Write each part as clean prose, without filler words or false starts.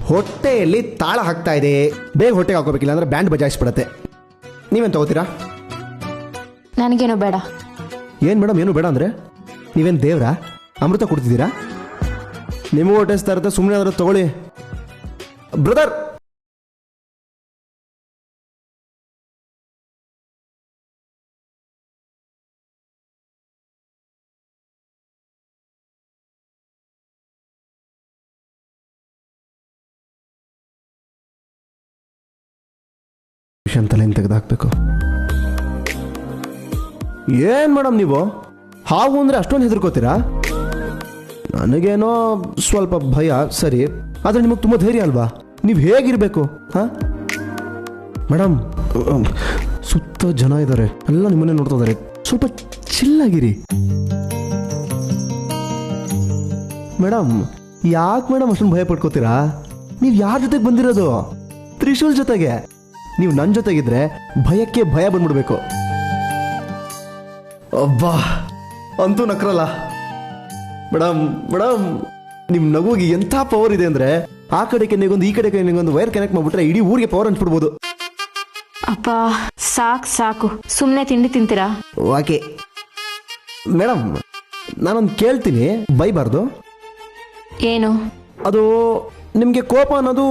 ಹೊಟ್ಟೆಯಲ್ಲಿ ತಾಳ ಹಾಕ್ತಾ ಇದೆ, ಬೇಗ ಹೊಟ್ಟೆಗೆ ಹಾಕೋಬೇಕಿಲ್ಲ ಅಂದ್ರೆ ಬ್ಯಾಂಡ್ ಬಜಾಯಿಸ್ಬಿಡತ್ತೆ. ನೀವೇನು ತಗೋತೀರಾ? ನನಗೇನು ಬೇಡ. ಏನು ಮೇಡಮ್ ಏನು ಬೇಡ ಅಂದರೆ ನೀವೇನು ದೇವ್ರಾ? ಅಮೃತ ಕೊಡ್ತಿದ್ದೀರಾ? ನಿಮಗೂ ಹೊಟ್ಟೆಸ್ತಾ ಇರುತ್ತೆ, ಸುಮ್ಮನೆ ಆದರೂ ತಗೊಳ್ಳಿ ಬ್ರದರ್. ತಲೆಯನ್ನು ತೆಗೆದುಹಾಕಬೇಕು. ಏನು ಮೇಡಮ್ ನೀವು ಹಾವು ಅಂದರೆ ಅಷ್ಟೊಂದು ಹೆದರ್ಕೋತೀರಾ? ನನಗೇನೋ ಸ್ವಲ್ಪ ಭಯ, ಸರಿ, ಆದರೆ ನಿಮಗೆ ತುಂಬ ಧೈರ್ಯ ಅಲ್ವಾ? ನೀವು ಹೇಗಿರಬೇಕು? ಹಾಂ ಮೇಡಮ್, ಸುತ್ತ ಜನ ಇದ್ದಾರೆ, ಎಲ್ಲ ನಿಮ್ಮನ್ನೇ ನೋಡ್ತಾ ಇದ್ದಾರೆ, ಸ್ವಲ್ಪ ಚಿಲ್ಲಾಗಿರಿ ಮೇಡಮ್. ಯಾಕೆ ಮೇಡಮ್ ಅಷ್ಟೊಂದು ಭಯ ಪಡ್ಕೋತೀರಾ? ನೀವು ಯಾರ ಜೊತೆಗೆ ಬಂದಿರೋದು? ತ್ರಿಶೂಲ್ ಜೊತೆಗೆ. ನೀವು ನನ್ನ ಜೊತೆಗಿದ್ರೆ ಭಯಕ್ಕೆ ಭಯ ಬಂದ್ಬಿಡ್ಬೇಕು. ಅಬ್ಬಾ, ಅಂತೂ ನಕ್ರಲ್ಲ ಮೇಡಮ್. ಮೇಡಮ್, ನಿಮ್ಮ ನಗುವಿಗೆ ಎಂಥ ಪವರ್ ಇದೆ ಅಂದರೆ ಆ ಕಡೆಗೆ ನಿಗೊಂದು ಈ ಕಡೆಗೆ ನಿಗೊಂದು ವೈರ್ ಕನೆಕ್ಟ್ ಮಾಡಿಬಿಟ್ರೆ ಇಡೀ ಊರಿಗೆ ಪವರ್ ಹಂಚ್ಬಿಡ್ಬೋದು. ಅಪ್ಪ ಸಾಕು ಸಾಕು, ಸುಮ್ಮನೆ ತಿಂಡಿ ತಿಂತೀರಾ? ಓಕೆ ಮೇಡಮ್, ನಾನೊಂದು ಕೇಳ್ತೀನಿ, ಬೈಬಾರ್ದು. ಏನು? ಅದು ನಿಮಗೆ ಕೋಪ ಅನ್ನೋದು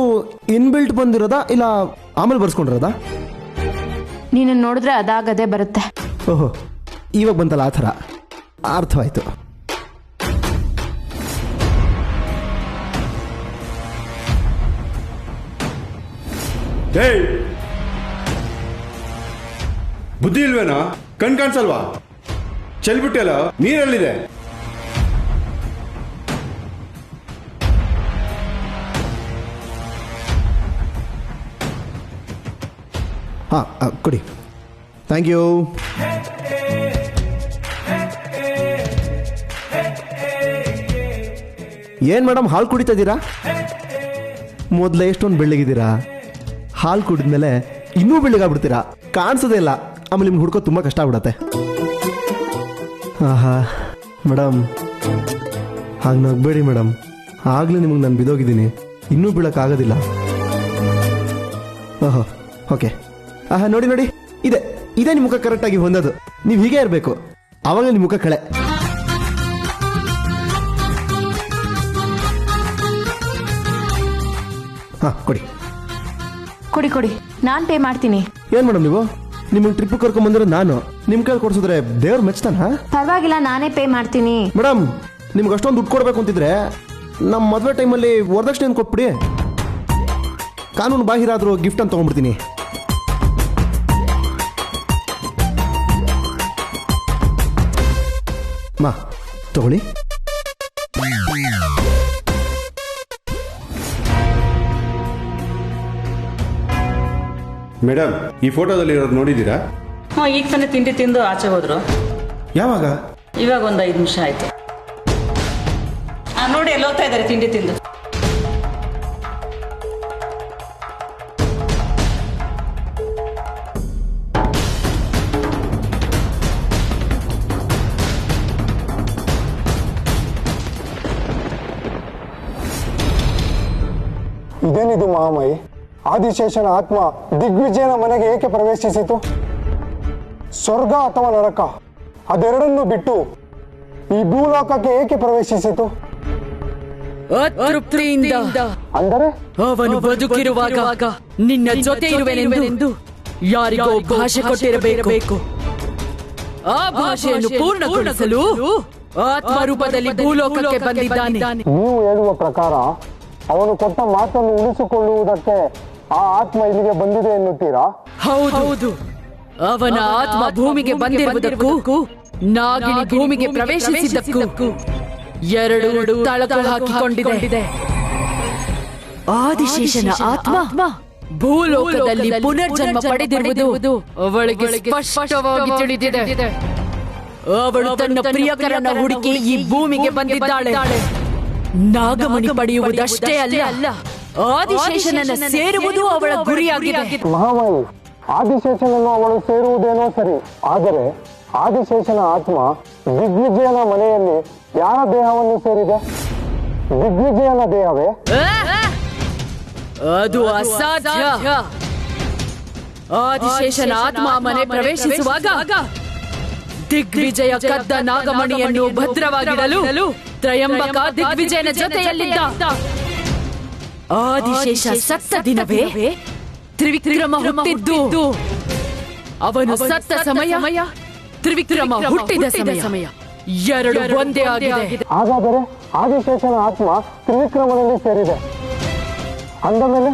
ಇನ್ಬಿಲ್ಟ್ ಬಂದಿರೋದಾ ಇಲ್ಲ ಆಮೇಲೆ ಬರ್ಸ್ಕೊಂಡಿರೋದಾ? ನೀನು ನೋಡಿದ್ರೆ ಅದಾಗದೇ ಬರುತ್ತೆ. ಓಹೋ, ಇವಾಗ ಬಂತಲ್ಲ ಆ ಥರ, ಅರ್ಥವಾಯ್ತು. ಬುದ್ಧಿ ಇಲ್ವೇನೋ? ಕಣ್ ಕಾಣಿಸಲ್ವಾ? ಚೆಲ್ಬಿಟ್ಟೆಲ್ಲ ನೀರಲ್ಲಿದೆ. ಹಾಂ ಕೊಡಿ, ಥ್ಯಾಂಕ್ ಯು. ಏನು ಮೇಡಮ್ ಹಾಲು ಕುಡಿತಾ ಇದ್ದೀರಾ? ಮೊದಲೇ ಎಷ್ಟೊಂದು ಬೆಳ್ಳಗಿದ್ದೀರಾ, ಹಾಲು ಕುಡಿದ್ಮೇಲೆ ಇನ್ನೂ ಬೆಳ್ಳಗಾಗ್ಬಿಡ್ತೀರಾ, ಕಾಣಿಸೋದೇ ಇಲ್ಲ. ಆಮೇಲೆ ನಿಮ್ಗೆ ಹುಡ್ಕೋ ತುಂಬ ಕಷ್ಟ ಆಗ್ಬಿಡತ್ತೆ. ಆಹಾ ಮೇಡಮ್, ಹಾಗೆ ನಗಬೇಡಿ ಮೇಡಮ್, ಆಗಲೇ ನಿಮಗೆ ನಾನು ಬಿದ್ದೋಗಿದ್ದೀನಿ, ಇನ್ನೂ ಬೀಳೋಕ್ಕಾಗೋದಿಲ್ಲ. ಓಹೋ ಓಕೆ, ಆಹಾ ನೋಡಿ ನೋಡಿ, ಇದೇ ನಿಮ್ಮ ಮುಖ ಕರೆಕ್ಟಾಗಿ ಹೊಂದೋದು. ನೀವು ಹೀಗೆ ಇರಬೇಕು, ಆವಾಗಲೇ ನಿಮ್ಮ ಮುಖ ಕಳೆ. ಹಾಂ ಕೊಡಿ ಕೊಡಿ ಕೊಡಿ, ನಾನು ಪೇ ಮಾಡ್ತೀನಿ. ಏನು ಮೇಡಮ್ ನೀವು ನಿಮಗೆ ಟ್ರಿಪ್ ಕರ್ಕೊಂಡ್ಬಂದಿರೋ ನಾನು ನಿಮ್ಮ ಕೈಲಿ ಕೊಡಿಸಿದ್ರೆ ದೇವ್ರು ಮೆಚ್ತಾನ? ಪರವಾಗಿಲ್ಲ, ನಾನೇ ಪೇ ಮಾಡ್ತೀನಿ. ಮೇಡಮ್, ನಿಮ್ಗೆ ಅಷ್ಟೊಂದು ದುಡ್ಡು ಕೊಡಬೇಕು ಅಂತಿದ್ರೆ ನಮ್ಮ ಮದುವೆ ಟೈಮಲ್ಲಿ ವರದಕ್ಷಿಣೆ ಕೊಟ್ಬಿಡಿ, ಕಾನೂನು ಬಾಹಿರಾದರೂ ಗಿಫ್ಟ್ ಅಂತ ತೊಗೊಂಡ್ಬಿಡ್ತೀನಿ. ಮಾ ತಗೊಳ್ಳಿ. ಮೇಡಮ್, ಈ ಫೋಟೋದಲ್ಲಿ ಇರೋದು ನೋಡಿದ್ದೀರಾ? ಹಾಂ, ಈಗ ತಾನೇ ತಿಂಡಿ ತಿಂದು ಆಚೆ ಹೋದ್ರು. ಯಾವಾಗ? ಇವಾಗ ಒಂದು 5 ನಿಮಿಷ ಆಯ್ತು. ನೋಡಿ ಎಲ್ಲಿ ಹೋಗ್ತಾ ಇದ್ದಾರೆ ತಿಂಡಿ ತಿಂದು. ಇದೇನಿದು ಮಹಾಮಯಿ? ಆದಿಶೇಷನ ಆತ್ಮ ದಿಗ್ವಿಜಯನ ಮನೆಗೆ ಏಕೆ ಪ್ರವೇಶಿಸಿತು? ಸ್ವರ್ಗ ಅಥವಾ ನರಕ ಅದೆರಡನ್ನು ಬಿಟ್ಟು ಈ ಭೂಲೋಕಕ್ಕೆ ಏಕೆ ಪ್ರವೇಶಿಸಿತು? ಅತೃಪ್ತಿಯಿಂದ. ಅಂದರೆ ಅವನು ಬದುಕಿರುವಾಗ ನಿನ್ನ ಜೊತೆ ಇರುವೆನೆಂದು ಯಾರಿಗೋ ಭಾಷೆ ಕೊಟ್ಟಿರಬೇಕು. ಆ ಭಾಷೆಯನ್ನು ಪೂರ್ಣಗೊಳಿಸಲು ಆತ್ಮರೂಪದಲ್ಲಿ ಭೂಲೋಕಕ್ಕೆ ಬಂದಿದ್ದಾನೆ. ನೀವು ಹೇಳುವ ಪ್ರಕಾರ ಅವನು ಕೊಟ್ಟ ಮಾತನ್ನು ಉಳಿಸಿಕೊಳ್ಳುವುದಕ್ಕೆ ಆ ಆತ್ಮ ಇಲ್ಲಿಗೆ ಬಂದಿದೆ ಎನ್ನುತ್ತೀರಾ? ಹೌದು, ಅವನ ಆತ್ಮ ಭೂಮಿಗೆ ಬಂದಿರುವುದಕ್ಕೂ ನಾಗಿನಿ ಭೂಮಿಗೆ ಪ್ರವೇಶಿಸಿದ್ದಕ್ಕೂ ಎರಡು ತಳಕು ಹಾಕಿಕೊಂಡಿದೆ. ಆದಿಶೇಷನ ಆತ್ಮ ಭೂಲೋಕದಲ್ಲಿ ಪುನರ್ಜನ್ಮ ಪಡೆದಿರುವುದು ಅವಳಿಗೆ ಸ್ಪಷ್ಟವಾಗಿ ತಿಳಿದಿದೆ. ಅವಳು ತನ್ನ ಪ್ರಿಯಕರನ ಹುಡುಕಿ ಈ ಭೂಮಿಗೆ ಬಂದಿದ್ದಾಳೆ. ನಾಗಮಣಿ ಪಡೆಯುವುದಷ್ಟೇ ಅಲ್ಲ, ಆದಿಶೇಷನನ್ನ ಸೇರುವುದು ಅವಳ ಗುರಿಯಾಗಿದೆ. ಮಹಾಮಯಿ, ಆದಿಶೇಷನನ್ನು ಅವಳು ಸೇರುವುದೇನೋ ಸರಿ, ಆದರೆ ಆದಿಶೇಷನ ಆತ್ಮ ದಿಗ್ವಿಜಯನ ಮನೆಯಲ್ಲಿ ಯಾರ ದೇಹವನ್ನು ಸೇರಿದೆ? ದಿಗ್ವಿಜಯನ ದೇಹವೇ? ಅದು ಅಸಾಧ್ಯ. ಆದಿಶೇಷನ ಆತ್ಮ ಮನೆ ಪ್ರವೇಶಿಸುವಾಗ ದಿಗ್ವಿಜಯ ಕದ್ದ ನಾಗಮಣಿಯನ್ನು ಭದ್ರವಾಗಿಡಲು ತ್ರಯಂಬಕ ದಿಗ್ವಿಜಯನ ಜೊತೆಯಲ್ಲಿದ್ದ. ಆದಿಶೇಷ ಸತ್ತ ದಿನವೇ ತ್ರಿವಿಕ್ರಮ ಹುಟ್ಟಿದ್ದು. ಅವನು ಸತ್ತ ಸಮಯ ತ್ರಿವಿಕ್ರಮ ಹುಟ್ಟಿದ ಸಮಯ ಎರಡು ಒಂದೇ ಆಗಿದೆ. ಹಾಗಾದರೆ ಆದಿಶೇಷನ ಆತ್ಮ ತ್ರಿವಿಕ್ರಮನಲ್ಲಿ ಸೇರಿದೆ ಅಂದ ಮೇಲೆ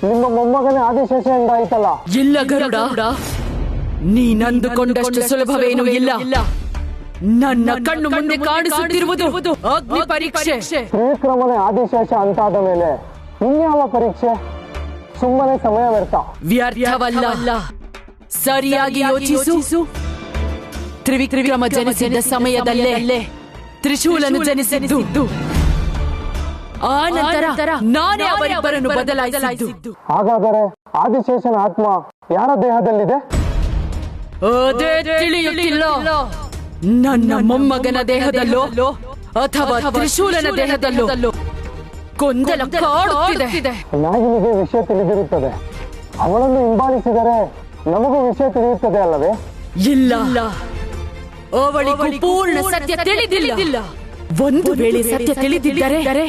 ನಿಮ್ಮ ಮೊಮ್ಮಗನೇ ಆದಿಶೇಷ ಎಂದಾಯ್ತಲ್ಲ. ಇಲ್ಲ ಗರುಡ, ನೀನಂದುಕೊಂಡಷ್ಟು ಸುಲಭವೇನೂ ಇಲ್ಲ. ನನ್ನ ಕಣ್ಣು ಮುಂದೆ ಕಾಣಿಸುತ್ತಿರುವುದು ಅಗ್ನಿ ಪರೀಕ್ಷೆ. ತ್ರಿವಿಕ್ರಮನೇ ಆದಿಶೇಷ ಅಂತಾದ ಮೇಲೆ ಇನ್ಯಾವ ಪರೀಕ್ಷೆ? ಸುಮ್ಮನೆ ಸಮಯ ವ್ಯರ್ಥವಲ್ಲ. ಸರಿಯಾಗಿ ಯೋಚಿಸು. ತ್ರಿವಿಕ್ರಮ ಜನಿಸಿದ ಸಮಯದಲ್ಲೇ ತ್ರಿಶೂಲನು ಜನಿಸಿದ್ದು. ಆ ನಂತರ ನಾನೇ ಅವರಿಬ್ಬರನ್ನು ಬದಲಾಯಿಸಿದ್ದು. ಹಾಗಾದರೆ ಆದಿಶೇಷನ ಆತ್ಮ ಯಾರ ದೇಹದಲ್ಲಿದೆ? ಅದೇ ತಿಳಿಯುತ್ತಿಲ್ಲ. ನನ್ನ ಮೊಮ್ಮಗನ ದೇಹದಲ್ಲೋ ಅಥವಾ ತ್ರಿಶೂಲನ ದೇಹದಲ್ಲೋ ಗೊಂದಲ ಕಾಡುತ್ತಿದೆ. ನಾಗಿನಿಗೆ ವಿಷಯ ತಿಳಿದಿರುತ್ತದೆ. ಅವಳನ್ನು ಹಿಂಬಾಲಿಸಿದರೆ ನಮಗೂ ವಿಷಯ ತಿಳಿಯುತ್ತದೆ ಅಲ್ಲವೇ? ಇಲ್ಲ, ಅವಳಿಗೂ ಪೂರ್ಣ ಸತ್ಯ ತಿಳಿದಿಲ್ಲ. ಒಂದು ವೇಳೆ ಸತ್ಯ ತಿಳಿದಿದ್ದರೆ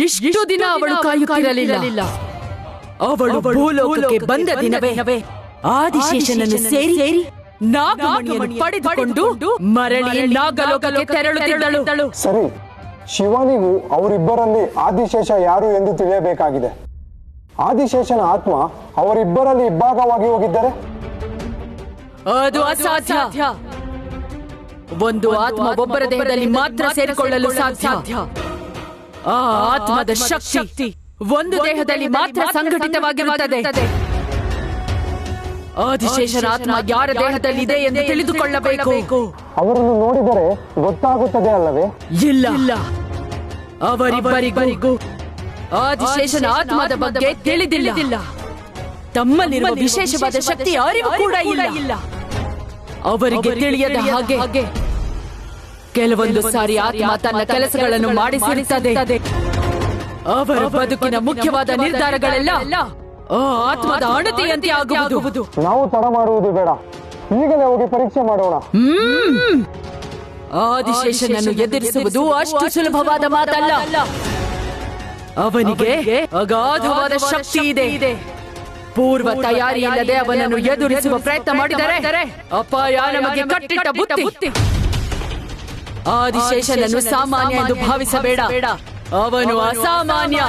ಇಷ್ಟು ದಿನ ಅವಳು ಕಾಯುತ್ತಿರಲಿಲ್ಲ. ಅವಳು ಭೂಲೋಕಕ್ಕೆ ಬಂದ ದಿನವೇ ಆದಿಶೇಷನನ್ನು ಸೇರಿ ನಾಗಮಣಿಯನ್ನು ಪಡೆದುಕೊಂಡು ಮರಳಿ ನಾಗಲೋಕಕ್ಕೆ ತೆರಳುತ್ತಿದ್ದಳು. ಸರಿ, ಶಿವನಿಗೂ ಅವರಿಬ್ಬರಲ್ಲಿ ಆದಿಶೇಷ ಯಾರು ಎಂದು ತಿಳಿಯಬೇಕಾಗಿದೆ. ಆದಿಶೇಷನ ಆತ್ಮ ಅವರಿಬ್ಬರಲ್ಲಿ ಇಬ್ಬಾಗವಾಗಿ ಹೋಗಿದ್ದರೆ? ಅದು ಅಸಾಧ್ಯ. ಒಂದು ಆತ್ಮ ಒಬ್ಬರ ದೇಹದಲ್ಲಿ ಮಾತ್ರ ಸೇರಿಕೊಳ್ಳಲು ಸಾಧ್ಯ. ಆ ಆತ್ಮದ ಶಕ್ತಿ ಒಂದು ದೇಹದಲ್ಲಿ ಮಾತ್ರ ಸಂಘಟಿತವಾಗಿರುತ್ತದೆ. ಆದಿಶೇಷನ ಆತ್ಮ ಯಾರ ದೇಹದಲ್ಲಿದೆ ಎಂದು ತಿಳಿದುಕೊಳ್ಳಬೇಕು. ಅವರನ್ನು ನೋಡಿದರೆ ಗೊತ್ತಾಗುತ್ತದೆ ಅಲ್ಲವೇ? ಇಲ್ಲ, ಅವರಿಬ್ಬರಿಗೂ ಆದಿಶೇಷನ ಆತ್ಮದ ಬಗ್ಗೆ ತಿಳಿದಿಲ್ಲ. ತಮ್ಮಲ್ಲಿರುವ ವಿಶೇಷವಾದ ಶಕ್ತಿ ಅರಿವು ಕೂಡ ಇಲ್ಲ. ಅವರಿಗೆ ತಿಳಿಯದ ಹಾಗೆ ಕೆಲವೊಂದು ಸಾರಿ ಆತ್ಮ ತನ್ನ ಕೆಲಸಗಳನ್ನು ಮಾಡಿಸಿರುತ್ತದೆ. ಅವರ ಬದುಕಿನ ಮುಖ್ಯವಾದ ನಿರ್ಧಾರಗಳೆಲ್ಲ ಆ ಆತ್ಮದ ಅಣತಿಯಂತೆ ಆಗುವುದು. ನಾವು ತಡ ಮಾಡುವುದು ಬೇಡ, ಈಗಲೇ ಹೋಗಿ ಪರೀಕ್ಷೆ ಮಾಡೋಣ. ಆದಿಶೇಷನನ್ನು ಎದುರಿಸುವುದು ಅಷ್ಟು ಸುಲಭವಾದ ಮಾತಲ್ಲ. ಅವನಿಗೆ ಅಗಾಧವಾದ ಶಕ್ತಿ ಇದೆ. ಪೂರ್ವ ತಯಾರಿ ಇಲ್ಲದೆ ಅವನನ್ನು ಎದುರಿಸುವ ಪ್ರಯತ್ನ ಮಾಡಿದರೆ ಅಪಾಯ ನಮಗೆ ಕಟ್ಟಿಟ್ಟ ಬುತ್ತಿ. ಆದಿಶೇಷನನ್ನು ಸಾಮಾನ್ಯ ಎಂದು ಭಾವಿಸಬೇಡ, ಅವನು ಅಸಾಮಾನ್ಯ.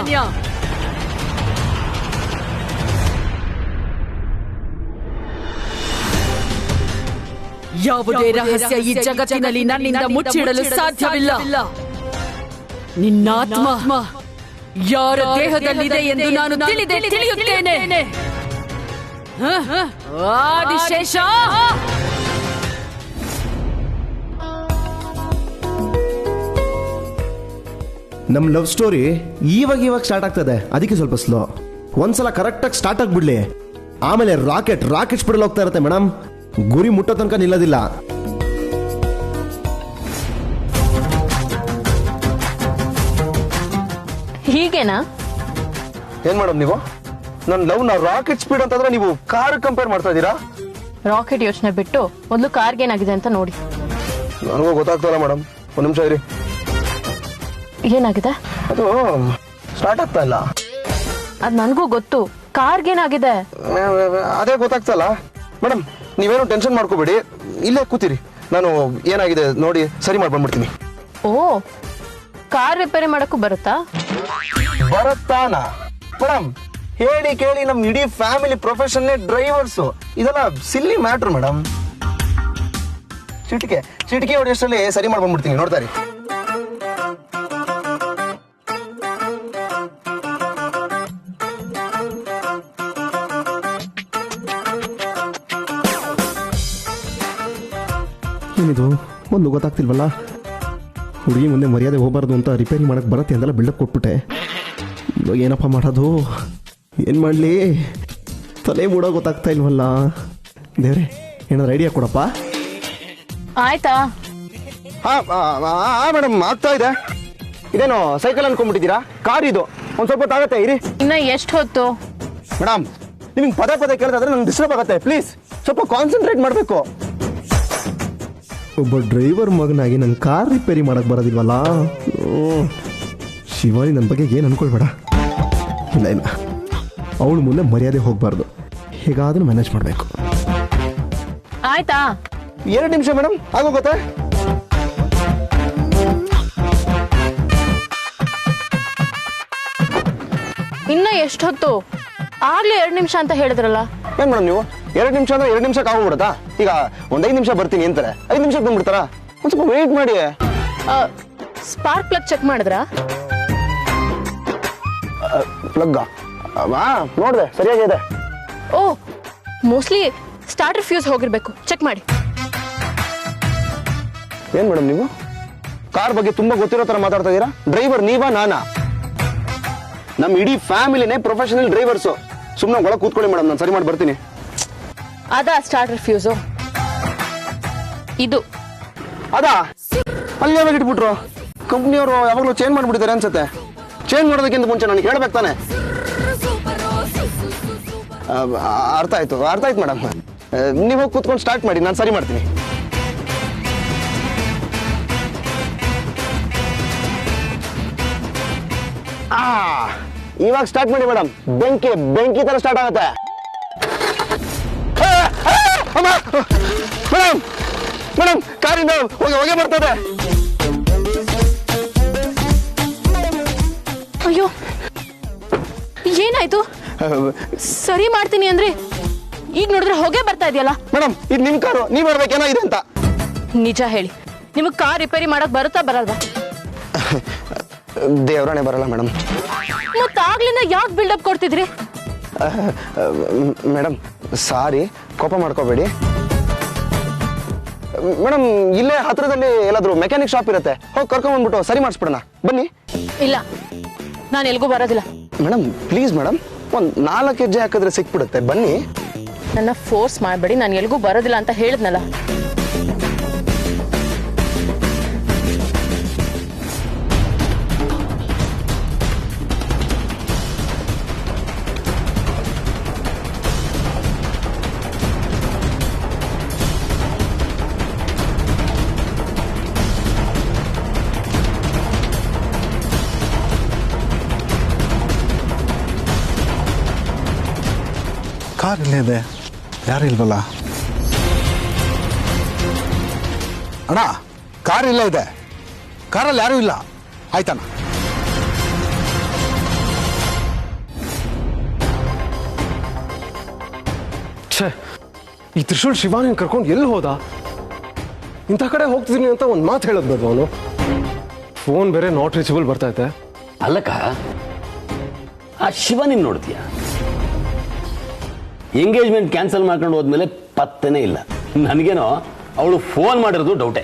ಯಾವುದೇ ರಹಸ್ಯ ಈ ಜಗತ್ತಿನಲ್ಲಿ ನನ್ನಿಂದ ಮುಚ್ಚಿಡಲು ಸಾಧ್ಯವಿಲ್ಲ. ನಿನ್ನಾತ್ಮ ಯಾರ ದೇಹದಲ್ಲಿದೆ ಎಂದು ನಾನು ತಿಳಿಯುತ್ತೇನೆ. ಆದಿಶೇಷ, ನಮ್ಮ ಲವ್ ಸ್ಟೋರಿ ಇವಾಗ ಸ್ಟಾರ್ಟ್ ಆಗ್ತದೆ, ಅದಕ್ಕೆ ಸ್ವಲ್ಪ ಸ್ಲೋ. ಒಂದ್ಸಲ ಕರೆಕ್ಟಾಗಿ ಸ್ಟಾರ್ಟ್ ಆಗ್ಬಿಡ್ಲಿ, ಆಮೇಲೆ ರಾಕೆಟ್ ಸ್ಪೀಡಲ್ಲಿ ಹೋಗ್ತಾ ಇರುತ್ತೆ ಮೇಡಮ್. ಗುರಿ ಮುಟ್ಟೋ ತನಕ ನಿಲ್ಲೋದಿಲ್ಲ. ಹೀಗೇನಾ? ಏನ್ ಮೇಡಮ್ ನೀವು ನನ್ನ ಲವ್ ನ ರಾಕೆಟ್ ಸ್ಪೀಡ್ ಅಂತಂದ್ರೆ ನೀವು ಕಾರ್ ಕಂಪೇರ್ ಮಾಡ್ತಾ ಇದ್ದೀರಾ? ರಾಕೆಟ್ ಯೋಚನೆ ಬಿಟ್ಟು ಮೊದಲು ಕಾರ್ಗೆ ಏನಾಗಿದೆ ಅಂತ ನೋಡಿ. ನನಗೂ ಗೊತ್ತಾಗ್ತಲ್ಲ ಮೇಡಮ್, ಒಂದ್ ನಿಮಿಷ ಇರಿ. ಏನಾಗಿದೆ? ಅದು ಸ್ಟಾರ್ಟ್ ಆಗ್ತಾ ಇಲ್ಲ. ಅದ್ ನನಗೂ ಗೊತ್ತು, ಕಾರ್ಗೇನಾಗಿದೆ ಅದೇ ಗೊತ್ತಾಗ್ತಲ್ಲ ಮೇಡಮ್. ನೀವೇನು ಟೆನ್ಷನ್ ಮಾಡ್ಕೋಬೇಡಿ, ಇಲ್ಲೇ ಕೂತಿರಿ, ನಾನು ಏನಾಗಿದೆ ನೋಡಿ ಸರಿ ಮಾಡಿ ಬಂದ್ಬಿಡ್ತೀನಿ. ಓ, ಕಾರ್ ರಿಪೇರಿ ಮಾಡಕ್ಕೂ ಬರುತ್ತಾ? ಬರುತ್ತಾನ ಮೇಡಮ್? ಹೇಳಿ ಕೇಳಿ ನಮ್ ಇಡೀ ಫ್ಯಾಮಿಲಿ ಪ್ರೊಫೆಷನ್ ಡ್ರೈವರ್ಸ್. ಇದೆಲ್ಲ ಸಿಲ್ಲಿ ಮ್ಯಾಟ್ರ್ ಮೇಡಮ್. ಚಿಟಿಕೆ ಹೊಡೆಯಷ್ಟರಲ್ಲಿ ಸರಿ ಮಾಡಿ ಬಂದ್ಬಿಡ್ತೀನಿ, ನೋಡ್ತಾರೆ. ಏನಿದು ಒಂದು ಗೊತ್ತಾಗ್ತಿಲ್ವಲ್ಲ. ಹುಡುಗಿ ಮುಂದೆ ಮರ್ಯಾದೆ ಹೋಗಬಾರ್ದು ಅಂತ ರಿಪೇರಿ ಮಾಡಕ್ ಬರತ್ತೆ ಅಂತೆಲ್ಲ ಬಿಲ್ಡಪ್ ಕೊಟ್ಬಿಟ್ಟೆ. ಇವಾಗ ಏನಪ್ಪ ಮಾಡೋದು, ಏನ್ ಮಾಡ್ಲಿ, ತಲೆ ಮೂಡೋ ಗೊತ್ತಾಗ್ತಾ ಇಲ್ವಲ್ಲ. ದೇವ್ರೆ, ಏನಾದ್ರು ಐಡಿಯಾ ಕೊಡಪ್ಪ. ಆಯ್ತಾ? ಹಾ ಮೇಡಮ್, ಆಗ್ತಾ ಇದೆ. ಇದೇನು ಸೈಕಲ್ ಅನ್ಕೊಂಡ್ಬಿಟ್ಟಿದ್ದೀರಾ? ಕಾರ್ ಇದು, ಒಂದ್ ಸ್ವಲ್ಪ ತಾಗತ್ತೆ ಇರಿ. ಇನ್ನ ಎಷ್ಟು ಹೊತ್ತು? ಮೇಡಮ್ ನಿಮ್ಗೆ ಪದೇ ಪದೇ ಕೇಳಿದ್ರೆ ನಂಗೆ ಡಿಸ್ಟರ್ಬ್ ಆಗುತ್ತೆ. ಪ್ಲೀಸ್ ಸ್ವಲ್ಪ ಕಾನ್ಸಂಟ್ರೇಟ್ ಮಾಡಬೇಕು. ಒಬ್ಬ ಡ್ರೈವರ್ ಮಗನಾಗಿ ನನ್ನ ಕಾರ್ ರಿಪೇರಿ ಮಾಡಕ್ ಬರೋದಿಲ್ವಲ್ಲ. ಶಿವಾನಿ ನನ್ನ ಬಗ್ಗೆ ಏನು ಅನ್ಕೊಳ್ಬೇಡ. ಇಲ್ಲ ಇಲ್ಲ, ಅವಳು ಮುಂದೆ ಮರ್ಯಾದೆ ಹೋಗ್ಬಾರ್ದು. ಹೇಗಾದ್ರೂ ಮ್ಯಾನೇಜ್ ಮಾಡಬೇಕು. ಆಯ್ತಾ? 2 ನಿಮಿಷ ಮೇಡಮ್, ಆಗೋಗುತ್ತೆ. ಇನ್ನ ಎಷ್ಟೊತ್ತು? ಆಗ್ಲೇ 2 ನಿಮಿಷ ಅಂತ ಹೇಳಿದ್ರಲ್ಲ. ಏನ್ ಮೇಡಮ್ ನೀವು 2 ನಿಮಿಷ ಅಂದ್ರೆ 2 ನಿಮಿಷಕ್ಕೆ ಆಗೋಗ್ಬಿಡುತ್ತಾ? ಈಗ ಒಂದ್ 5 ನಿಮಿಷ ಬರ್ತೀನಿ ಅಂತಾರೆ, 5 ನಿಮಿಷಕ್ಕೆ ಬಂದ್ಬಿಡ್ತಾರಾ? ಒಂದ್ ಸ್ವಲ್ಪ ವೇಟ್ ಮಾಡಿ. ಸ್ಪಾರ್ಕ್ ಪ್ಲಗ್ ಚೆಕ್ ಮಾಡಿದ್ರಾ? ಪ್ಲಗ್ ನೋಡಿದೆ, ಸರಿಯಾಗಿದೆ. ಓ, ಮೋಸ್ಟ್ಲಿ ಸ್ಟಾರ್ಟರ್ ಫ್ಯೂಸ್ ಹೋಗಿರ್ಬೇಕು. ಚೆಕ್ ಮಾಡಿ. ಏನ್ ಮೇಡಮ್ ನೀವು ಕಾರ್ ಬಗ್ಗೆ ತುಂಬಾ ಗೊತ್ತಿರೋ ತರ ಮಾತಾಡ್ತಾ ಇದೀರಾ? ಡ್ರೈವರ್ ನೀವಾ ನಾನಾ? ನಮ್ ಇಡೀ ಫ್ಯಾಮಿಲಿನೇ ಪ್ರೊಫೆಷನಲ್ ಡ್ರೈವರ್ಸು. ಸುಮ್ಮನೆ ಒಳಗೆ ಕೂತ್ಕೊಳ್ಳಿ ಮೇಡಮ್, ನಾನು ಸರಿ ಮಾಡಿ ಬರ್ತೀನಿ. ಅದಾ ಸ್ಟಾರ್ಟರ್ ಫ್ಯೂಸು? ಇದು ಅದಾ? ಅಲ್ಲಿ ಯಾವಾಗ ಇಟ್ಬಿಟ್ರು? ಕಂಪ್ನಿಯವರು ಯಾವಾಗಲೂ ಚೇಂಜ್ ಮಾಡ್ಬಿಟ್ಟಿದ್ದಾರೆ ಅನ್ಸುತ್ತೆ. ಚೇಂಜ್ ಮಾಡೋದಕ್ಕಿಂತ ಮುಂಚೆ ನನಗೆ ಹೇಳ್ಬೇಕು ತಾನೆ. ಅರ್ಥ ಆಯ್ತು ಮೇಡಮ್. ನೀವು ಹೋಗಿ ಕೂತ್ಕೊಂಡು ಸ್ಟಾರ್ಟ್ ಮಾಡಿ, ನಾನು ಸರಿ ಮಾಡ್ತೀನಿ. ಇವಾಗ ಸ್ಟಾರ್ಟ್ ಮಾಡಿ ಮೇಡಮ್. ಬೆಂಕಿ ತರ ಸ್ಟಾರ್ಟ್ ಆಗುತ್ತೆ. ಮೇಡಮ್ ಕಾರಿಂದ ಹೊಗೆ ಬರ್ತದೆ. ಅಯ್ಯೋ, ಏನಾಯ್ತು? ಸರಿ ಮಾಡ್ತೀನಿ ಅಂದ್ರೆ ಈಗ ನೋಡಿದ್ರೆ ಹೊಗೆ ಬರ್ತಾ ಇದೆಯಲ್ಲ. ಮೇಡಮ್ ಇದು ನಿಮ್ ಕಾರು, ನೀವ್ ಬರ್ಬೇಕೇನಾಗಿದೆ ಅಂತ. ನಿಜ ಹೇಳಿ, ನಿಮಗ್ ಕಾರ್ ರಿಪೇರಿ ಮಾಡಕ್ ಬರುತ್ತಾ ಬರಲ್ವಾ? ದೇವ್ರಾಣೆ ಬರಲ್ಲ ಮೇಡಮ್. ಮತ್ತಾಗ್ಲಿಂದ ಯಾಕೆ ಬಿಲ್ಡಪ್ ಕೊಡ್ತಿದ್ರಿ? ಮೇಡಮ್ ಸಾರಿ, ಕೋಪ ಮಾಡ್ಕೋಬೇಡಿ. ಮೇಡಮ್ ಇಲ್ಲೇ ಹತ್ರದಲ್ಲಿ ಎಲ್ಲಾದ್ರೂ ಮೆಕ್ಯಾನಿಕ್ ಶಾಪ್ ಇರುತ್ತೆ, ಹೋಗಿ ಕರ್ಕೊಂಡ್ಬಂದ್ಬಿಟ್ಟು ಸರಿ ಮಾಡಿಸ್ಬಿಡೋಣ ಬನ್ನಿ. ಇಲ್ಲ, ನಾನು ಎಲ್ಗೂ ಬರೋದಿಲ್ಲ. ಮೇಡಮ್ ಪ್ಲೀಸ್ ಮೇಡಮ್, ಒಂದು 4 ಹೆಜ್ಜೆ ಹಾಕಿದ್ರೆ ಸಿಕ್ಬಿಡುತ್ತೆ, ಬನ್ನಿ. ನನ್ನ ಫೋರ್ಸ್ ಮಾಡಬೇಡಿ, ನಾನು ಎಲ್ಗೂ ಬರೋದಿಲ್ಲ ಅಂತ ಹೇಳಿದ್ನಲ್ಲ. ಕಾರ್ ಇಲ್ಲೇ ಇದೆ, ಯಾರು ಇಲ್ವಲ್ಲ? ಅಣ್ಣ ಕಾರ್ ಇಲ್ಲೇ ಇದೆ, ಕಾರಲ್ಲಿ ಯಾರೂ ಇಲ್ಲ. ಆಯ್ತಣ್ಣ. ಛೇ, ಈ ತ್ರಿಶೂಲ್ ಶಿವಾನಿನ ಕರ್ಕೊಂಡು ಎಲ್ಲಿ ಹೋದ? ಇಂಥ ಕಡೆ ಹೋಗ್ತಿದ್ದೀನಿ ಅಂತ ಒಂದು ಮಾತು ಹೇಳೋದು ಬೇಡ ಅವನು. ಫೋನ್ ಬೇರೆ ನಾಟ್ ರೀಚಬಲ್ ಬರ್ತೈತೆ. ಅಲ್ಲಕ್ಕ, ಆ ಶಿವನಿನ್ ನೋಡ್ತೀಯ? ಎಂಗೇಜ್ಮೆಂಟ್ ಕ್ಯಾನ್ಸಲ್ ಮಾಡ್ಕೊಂಡು ಹೋದ್ಮೇಲೆ ಪತ್ತೆನೇ ಇಲ್ಲ. ನನಗೇನೋ ಅವಳು ಫೋನ್ ಮಾಡಿರೋದು ಡೌಟೇ.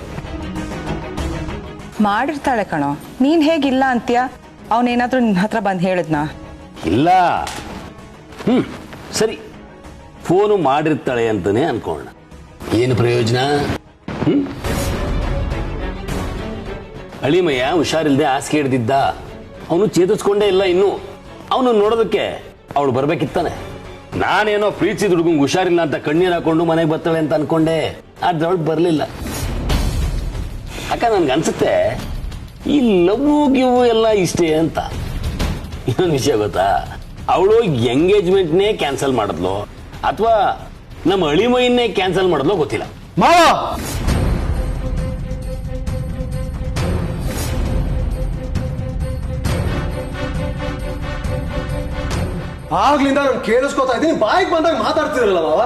ಮಾಡಿರ್ತಾಳೆ ಕಣೋ, ನೀನ್ ಹೇಗಿಲ್ಲ ಅಂತೀಯ? ಅವನೇನಾದ್ರೂ ನಿನ್ನ ಹತ್ರ ಬಂದು ಹೇಳಿದ್ನಾ? ಇಲ್ಲ. ಸರಿ, ಫೋನು ಮಾಡಿರ್ತಾಳೆ ಅಂತಾನೆ ಅನ್ಕೋಣ. ಏನು ಪ್ರಯೋಜನ? ಅಳಿಮಯ್ಯ ಹುಷಾರಿಲ್ದೆ ಹಾಸಿಗೆ ಹಿಡ್ದಿದ್ದ. ಅವನು ಚೇತರಿಸ್ಕೊಂಡೇ ಇಲ್ಲ ಇನ್ನು. ಅವನು ನೋಡೋದಕ್ಕೆ ಅವಳು ಬರ್ಬೇಕಿತ್ತಾನೆ. ನಾನೇನೋ ಪ್ರೀತಿ ಹುಡುಗಂಗೆ ಹುಷಾರಿಲ್ಲ ಅಂತ ಕಣ್ಣೀರು ಹಾಕೊಂಡು ಮನೆಗೆ ಬರ್ತಾಳೆ ಅಂತ ಅನ್ಕೊಂಡೆ. ಅದ್ರೊಳಗೆ ಬರಲಿಲ್ಲ. ಅಕ್ಕ ನನ್ಗೆ ಅನ್ಸುತ್ತೆ ಈ ಲವ್ ಗಿವ್ ಎಲ್ಲ ಇಷ್ಟೇ ಅಂತ. ಇನ್ನೊಂದು ವಿಷಯ ಗೊತ್ತಾ? ಅವಳು ಎಂಗೇಜ್ಮೆಂಟ್ನೇ ಕ್ಯಾನ್ಸಲ್ ಮಾಡಿದ್ಲು ಅಥವಾ ನಮ್ಮ ಅಳಿಮೈನ್ನೇ ಕ್ಯಾನ್ಸಲ್ ಮಾಡಿದ್ಲು ಗೊತ್ತಿಲ್ಲ. ಮಾವ, ಆಗ್ಲಿಂದ ನಾನು ಕೇಳಿಸ್ಕೊತಾ ಇದ್ದೀನಿ, ಬಾಯಿಗೆ ಬಂದಾಗ ಮಾತಾಡ್ತಿದ್ರಲ್ಲ ಮಾವ.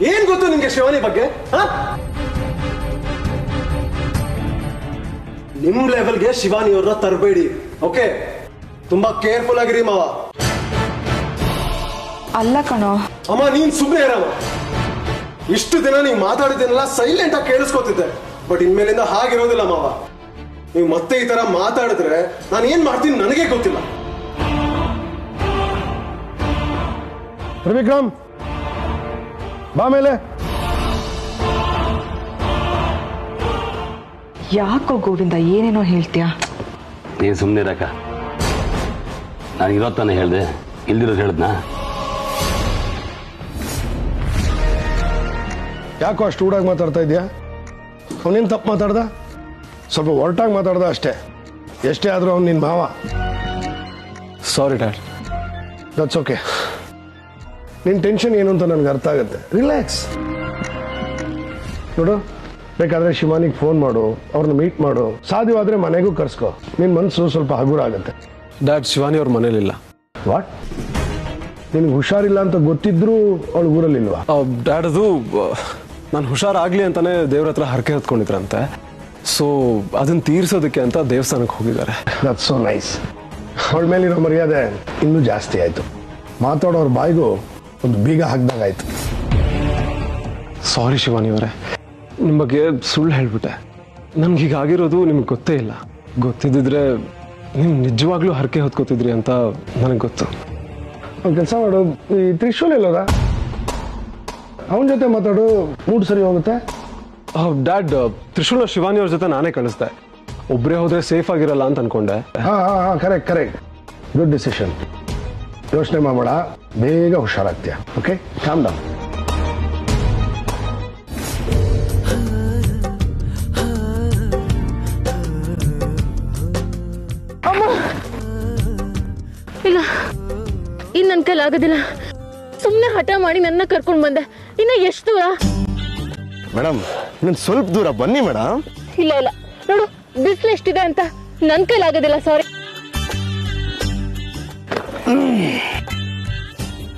ಏನ್ ಗೊತ್ತು ನಿಮ್ಗೆ ಶಿವಾನಿ ಬಗ್ಗೆ? ನಿಮ್ ಲೆವೆಲ್ಗೆ ಶಿವಾನಿಯವ್ರನ್ನ ತರಬೇಡಿ, ಓಕೆ? ತುಂಬಾ ಕೇರ್ಫುಲ್ ಆಗಿರಿ ಮಾವ. ಅಲ್ಲ ಕಣೋ. ಅಮ್ಮ ನೀನ್ ಸುಮ್ಮನೆ ಇರಮ್ಮ. ಇಷ್ಟು ದಿನ ನೀವು ಮಾತಾಡಿದ್ದನ್ನೆಲ್ಲ ಸೈಲೆಂಟ್ ಆಗಿ ಕೇಳಿಸ್ಕೊತಿದ್ದೆ, ಬಟ್ ಇನ್ಮೇಲಿಂದ ಹಾಗಿರೋದಿಲ್ಲ ಮಾವ. ನೀವು ಮತ್ತೆ ಈ ತರ ಮಾತಾಡಿದ್ರೆ ನಾನು ಏನ್ ಮಾಡ್ತೀನಿ ನನಗೆ ಗೊತ್ತಿಲ್ಲ. ವಿಕ್ರಮ್ ಬಾ ಮೇಲೆ. ಯಾಕೋ ಗೋವಿಂದ ಏನೇನೋ ಹೇಳ್ತೀಯ? ನೀನು ಸುಮ್ಮನೆ ಇರಕ್ಕ. ನಾನು ಇರೋ ತಾನೇ ಹೇಳ್ದೆ, ಇಲ್ದಿರೋದು ಹೇಳಿದ್ನಾ? ಯಾಕೋ ಅಷ್ಟು ರೂಢಾಗಿ ಮಾತಾಡ್ತಾ ಇದೆಯಾ? ಅವನೇನು ತಪ್ಪು ಮಾತಾಡ್ದ? ಸ್ವಲ್ಪ ಒರಟಾಗಿ ಮಾತಾಡ್ದ ಅಷ್ಟೇ. ಎಷ್ಟೇ ಆದರೂ ಅವ್ನು ನಿನ್ನ ಮಾವ. ಸಾರಿ ಡ್ಯಾಡ್. That's okay. ನಿನ್ನ ಟೆನ್ಷನ್ ಏನು ಅಂತ ನನಗೆ ಅರ್ಥ ಆಗುತ್ತೆ. ರಿಲ್ಯಾಕ್ಸ್. ನೋಡು, ಬೇಕಾದರೆ ಶಿವಾನಿಗೆ ಫೋನ್ ಮಾಡು, ಅವ್ರನ್ನ ಮೀಟ್ ಮಾಡು, ಸಾಧ್ಯವಾದರೆ ಮನೆಗೂ ಕರ್ಸ್ಕೊ. ನಿನ್ನ ಮನಸ್ಸು ಸ್ವಲ್ಪ ಹಗುರ ಆಗುತ್ತೆ. ಡ್ಯಾಡ್, ಶಿವಾನಿ ಅವ್ರ ಮನೇಲಿಲ್ಲ. ವಾಟ್? ನಿನಗೆ ಹುಷಾರಿಲ್ಲ ಅಂತ ಗೊತ್ತಿದ್ರೂ ಅವಳು ಊರಲ್ಲಿಲ್ವಾ? ಡ್ಯಾಡ್, ಅದು ನಾನು ಹುಷಾರಾಗ್ಲಿ ಅಂತಾನೆ ದೇವ್ರ ಹತ್ರ ಹರಕೆ ಹೊತ್ಕೊಂಡಿದ್ರಂತೆ. ಸೊ ಅದನ್ನ ತೀರ್ಸೋದಕ್ಕೆ ಅಂತ ದೇವಸ್ಥಾನಕ್ಕೆ ಹೋಗಿದ್ದಾರೆ. That's so nice. ಅವಳ ಮೇಲಿರೋ ಮರ್ಯಾದೆ ಇನ್ನೂ ಜಾಸ್ತಿ ಆಯಿತು. ಮಾತಾಡೋರ ಬಾಯಿಗೂ ಒಂದು ಬೀಗ ಹಾಕ್ದಾಗಾಯ್ತು. ಸಾರಿ ಶಿವಾನಿ ಅವರೇ, ನಿಮ್ಮ ಬಗ್ಗೆ ಸುಳ್ಳು ಹೇಳ್ಬಿಟ್ಟೆ. ನನ್ಗೆ ಹೀಗಾಗಿರೋದು ನಿಮ್ಗೆ ಗೊತ್ತೇ ಇಲ್ಲ. ಗೊತ್ತಿದ್ದಿದ್ರೆ ನೀವು ನಿಜವಾಗ್ಲೂ ಹರಕೆ ಹೊತ್ಕೋತಿದ್ರಿ ಅಂತ ನನಗೆ ಗೊತ್ತು. ಒಂದು ಕೆಲಸ ಮಾಡು, ಈ ತ್ರಿಶೂಲ್ ಎಲ್ಲೋದ? ಅವನ ಜೊತೆ ಮಾತಾಡು, ಮೂಡ್ ಸರಿ ಹೋಗುತ್ತೆ. ಡ್ಯಾಡ್, ತ್ರಿಶೂಲ ಶಿವಾನಿ ಅವ್ರ ಜೊತೆ ನಾನೇ ಕಳಿಸ್ದೆ. ಒಬ್ಬರೇ ಹೋದ್ರೆ ಸೇಫ್ ಆಗಿರಲ್ಲ ಅಂತ ಅನ್ಕೊಂಡೆ. ಹಾ, ಕರೆಕ್ಟ್. Good decision. ಯೋಚನೆ ಮಾಡಬೇಡ, ಬೇಗ ಹುಷಾರಾಗ್ತೀಯ. Okay, calm down. ಇಲ್ಲ, ಇನ್ನು ನನ್ನ ಕೈಲಿ ಆಗೋದಿಲ್ಲ. ಸುಮ್ಮನೆ ಹಠ ಮಾಡಿ ನನ್ನ ಕರ್ಕೊಂಡು ಬಂದೆ. ಇನ್ನು ಎಷ್ಟು ದೂರ? ಮೇಡಮ್, ಇನ್ನೊಂದು ಸ್ವಲ್ಪ ದೂರ ಬನ್ನಿ ಮೇಡಮ್. ಇಲ್ಲ ನೋಡು, ಬಿಸಿಲು ಎಷ್ಟಿದೆ ಅಂತ. ನನ್ನ ಕೈಲಿ ಆಗೋದಿಲ್ಲ, ಸಾರಿ.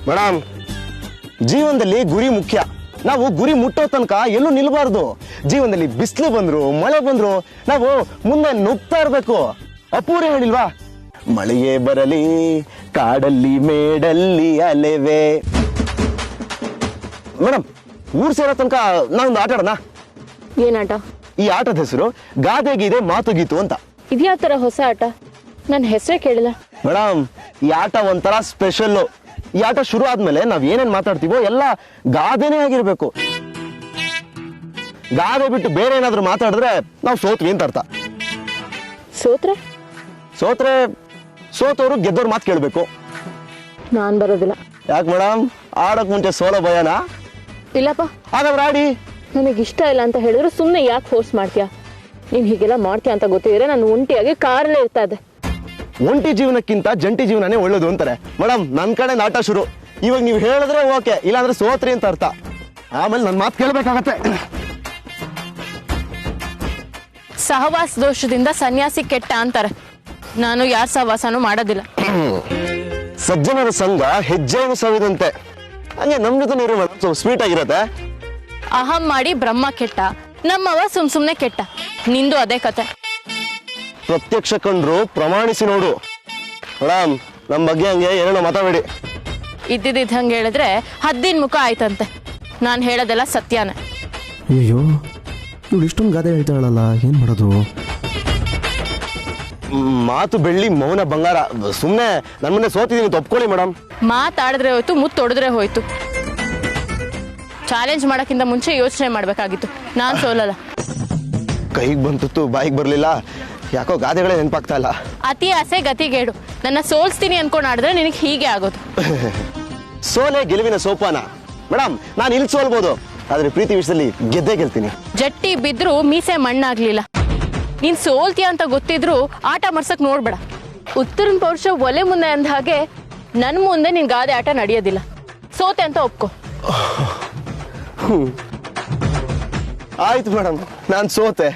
ಮೇಡಮ್, ಜೀವನದಲ್ಲಿ ಗುರಿ ಮುಖ್ಯ. ನಾವು ಗುರಿ ಮುಟ್ಟೋ ತನಕ ಎಲ್ಲೂ ನಿಲ್ಬಾರ್ದು. ಜೀವನದಲ್ಲಿ ಬಿಸಿಲು ಬಂದ್ರು, ಮಳೆ ಬಂದ್ರು ನಾವು ಮುಂದೆ ನುಗ್ತಾ ಇರ್ಬೇಕು. ಅಪೂರ್ವ ಹೇಳಿಲ್ವಾ, ಮಳೆಯೇ ಬರಲಿ ಕಾಡಲ್ಲಿ ಮೇಡಲ್ಲಿ ಅಲೆವೆ. ಮೇಡಮ್, ಊರ್ ಸೇರೋ ತನಕ ನಾವೊಂದು ಆಟ ಆಡೋಣ. ಏನಾಟ? ಈ ಆಟದ ಹೆಸರು ಗಾದೆ ಗೀದೆ ಮಾತು ಗೀತು ಅಂತ. ಇದ್ಯಾವ ತರ ಹೊಸ ಆಟ? ನನ್ನ ಹೆಸರೇ ಕೇಳಿಲ್ಲ. ಮೇಡಮ್, ಈ ಆಟ ಒಂಥರ ಸ್ಪೆಷಲ್. ಈ ಆಟ ಶುರು ಆದ್ಮೇಲೆ ನಾವ್ ಏನೇನ್ ಮಾತಾಡ್ತೀವೋ ಎಲ್ಲ ಗಾದೆನೇ ಆಗಿರ್ಬೇಕು. ಗಾದೆ ಬಿಟ್ಟು ಬೇರೆ ಏನಾದ್ರು ಮಾತಾಡಿದ್ರೆ ನಾವು ಸೋತ್ವಿ ಅಂತ ಅರ್ಥ. ಸೋತ್ರೆ ಸೋತವ್ರು ಗೆದ್ದವ್ರ ಮಾತು ಕೇಳ್ಬೇಕು. ನಾನ್ ಬರೋದಿಲ್ಲ. ಯಾಕೆ ಮೇಡಮ್, ಆಡಕ್ ಮುಂಚೆ ಸೋಲೋ ಭಯನಾ? ಇಲ್ಲಪ್ಪ. ಹಾಗಾದ್ರೆ ಆಡಿ. ನನಗೆ ಇಷ್ಟ ಇಲ್ಲ ಅಂತ ಹೇಳಿದ್ರು ಸುಮ್ಮನೆ ಯಾಕೆ ಫೋರ್ಸ್ ಮಾಡ್ತೀಯಾ? ನೀನ್ ಹೀಗೆಲ್ಲ ಮಾಡ್ತೀಯ ಅಂತ ಗೊತ್ತಿದ್ರೆ ನಾನು ಒಂಟಿಯಾಗಿ ಕಾರಲ್ಲೇ ಇರ್ತಾ ಇದ್ದೆ. ಒಂಟಿ ಜೀವನಕ್ಕಿಂತ ಜಂಟಿ ಜೀವನನೇ ಒಳ್ಳೇದು ಅಂತಾರೆ. ಮೇಡಮ್, ನನ್ನ ಕಡೆ ಆಟ ಶುರು. ಇವಾಗ ನೀವು ಹೇಳಿದ್ರೆ ಓಕೆ, ಇಲ್ಲಾಂದ್ರೆ ಸೋತ್ರಿ ಅಂತ ಅರ್ಥ. ಆಮೇಲೆ ನನ್ನ ಮಾತು ಕೇಳಬೇಕಾಗತ್ತೆ. ಸಹವಾಸ ದೋಷದಿಂದ ಸನ್ಯಾಸಿ ಕೆಟ್ಟ ಅಂತಾರೆ. ನಾನು ಯಾರ ಸಹವಾಸನೂ ಮಾಡೋದಿಲ್ಲ. ಸಜ್ಜನರ ಸಂಘ ಹೆಜ್ಜೆಯನ್ನು ಸವಿದಂತೆ. ಹಂಗೆ ನಮ್ ಜೊತೆ ನೀರು ಸ್ವಲ್ಪ ಸ್ವೀಟ್ ಆಗಿರತ್ತೆ. ಅಹಂ ಮಾಡಿ ಬ್ರಹ್ಮ ಕೆಟ್ಟ, ನಮ್ಮವ ಸುಮ್ನೆ ಕೆಟ್ಟ. ನಿಂದು ಅದೇ ಕತೆ. ಪ್ರತ್ಯಕ್ಷ ಕಂಡ್ರು ಪ್ರಮಾಣಿಸಿ ನೋಡು. ಮೇಡಮ್, ನಮ್ಮ ಬಗ್ಗೆ ಹಂಗೆ ಏನೇನೋ ಮಾತಾಡಬೇಡಿ. ಇದ್ದಿದ್ದಂಗೆ ಹೇಳಿದ್ರೆ ಹದ್ದಿನ ಮುಖ ಆಯ್ತಂತೆ. ನಾನು ಹೇಳೋದೆಲ್ಲ ಸತ್ಯನೇ. ಅಯ್ಯೋ, ಇವಳು ಇಷ್ಟೊಂದು ಗಾದೆ ಹೇಳ್ತಾಳಲ್ಲ, ಏನ್ ಮಾಡೋದು? ಮಾತು ಬೆಳ್ಳಿ, ಮೌನ ಬಂಗಾರ. ಸುಮ್ಮನೆ ನನ್ನ ಮುಂದೆ ಸೋತಿದ್ದೀನಿ ಒಪ್ಕೊಳ್ಳಿ ಮೇಡಮ್. ಮಾತಾಡಿದ್ರೆ ಹೋಯ್ತು, ಮುತ್ತೊಡಿದ್ರೆ ಹೋಯ್ತು. ಚಾಲೆಂಜ್ ಮಾಡೋಕ್ಕಿಂತ ಮುಂಚೆ ಯೋಚನೆ ಮಾಡ್ಬೇಕಾಗಿತ್ತು. ನಾನು ಸೋಲಲ್ಲ. ಕೈಗೆ ಬಂತು, ಬಾಯಿಗೆ ಬರ್ಲಿಲ್ಲ. ಯಾಕೋ ಗಾದೆಗಳೇ ನೆನಪಾಗ್ತಾ ಇಲ್ಲ. ಅತಿ ಆಸೆ ಗತಿಗೇಡು. ನನ್ನ ಸೋಲ್ಸ್ತೀನಿ ಅನ್ಕೊಂಡು ಆಡಿದ್ರೆ ನಿನಗೆ ಹೀಗೆ ಆಗೋದು. ಸೋಲೆ ಗೆಲುವಿನ ಸೋಪಾನ. ಮೇಡಮ್, ನಾನು ಇಲ್ಲಿ ಸೋಲ್ಬೋದು, ಆದ್ರೆ ಪ್ರೀತಿ ವಿಷಯದಲ್ಲಿ ಗೆದ್ದೇ ಗೆಲ್ತೀನಿ. ಜಟ್ಟಿ ಬಿದ್ರು ಮೀಸೆ ಮಣ್ಣಾಗ್ಲಿಲ್ಲ. ನೀನ್ ಸೋಲ್ತೀಯ ಅಂತ ಗೊತ್ತಿದ್ರು ಆಟ ಮರ್ಸಕ್ ನೋಡ್ಬೇಡ. ಉತ್ತರನ್ ಪೌರುಷ ಒಲೆ ಮುಂದೆ ಅಂದ ಹಾಗೆ ನನ್ ಮುಂದೆ ನಿನ್ ಗಾದೆ ಆಟ ನಡೆಯೋದಿಲ್ಲ. ಸೋತೆ ಅಂತ ಒಪ್ಕೊ. ಆಯ್ತು ಮೇಡಮ್, ನಾನು ಸೋತೆ.